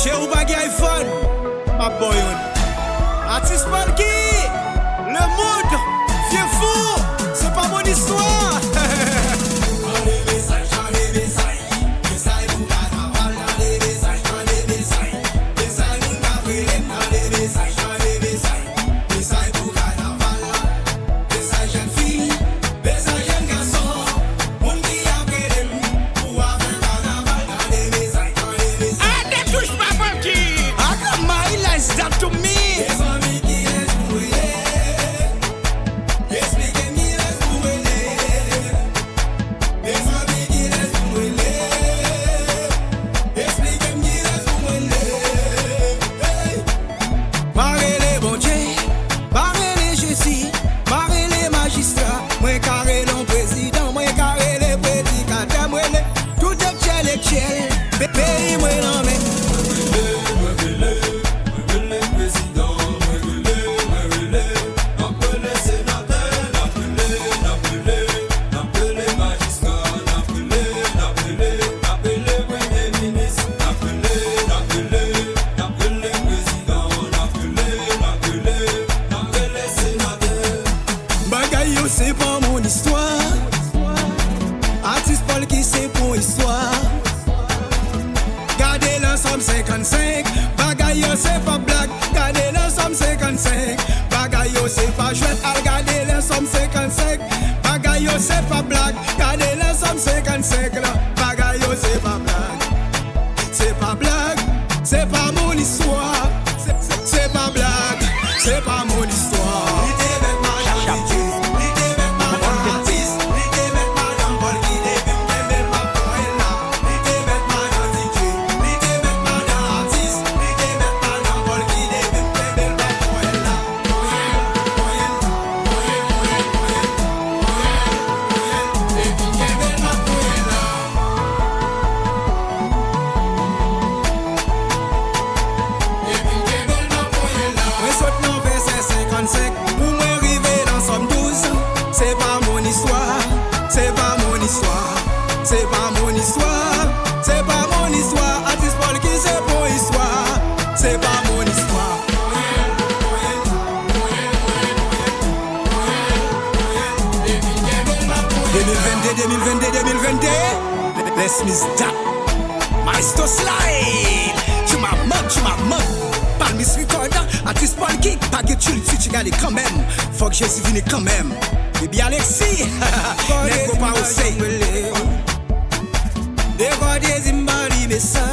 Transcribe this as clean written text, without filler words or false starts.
Chez ou bagay fun, ma boy atis polkyyy, le mood, vieux fou, c'est pas mon histoire. Allez message pour kanaval. Allez message pour Gabriel. Allez message pour kanaval. Message jeune fille, message jeune garçon. Moun qui appelle pour faire kanaval. Allez message. Ah, ne touche pas polkyyy. How come my lies that to me? Les amis qui laissent pour expliquez-moi laisse pour les amis qui laissent pour expliquez-moi laisse pour Marre les bon Dieu, marre les Jésus, marre les magistrats, moi carré l'on président, moi carré les prédicateurs, moi les tout est ciel, pays moi non mais. C'est pas mon histoire. Atis polkyyy c'est pour histoire. Gardez l'ensemble 55. Bagay yo c'est pas blague. Gardez l'ensemble 55. Bagay yo c'est pas chouette. Gardez l'ensemble 55. Bagay yo c'est pas blague. Gardez l'ensemble 55 là. Bagay yo c'est pas blague. C'est pas blague. C'est pas mon histoire. C'est pas blague. C'est pas mon histoire. Pour moi arriver dans somme 12. C'est pas mon histoire. C'est pas mon histoire. C'est pas mon histoire. C'est pas mon histoire. Atis polkyyy c'est pour histoire. C'est pas mon histoire. 2022. Let's miss that. Maestro slide. Tu m'as mug. Pas le miss recorder. Atis polkyyy. Pas que tu le tues, tu gagnes quand même. Faut que Jésus vienne quand même. Et bien Alexis. N'est pas aussi. Des fois des imbali, mais ça.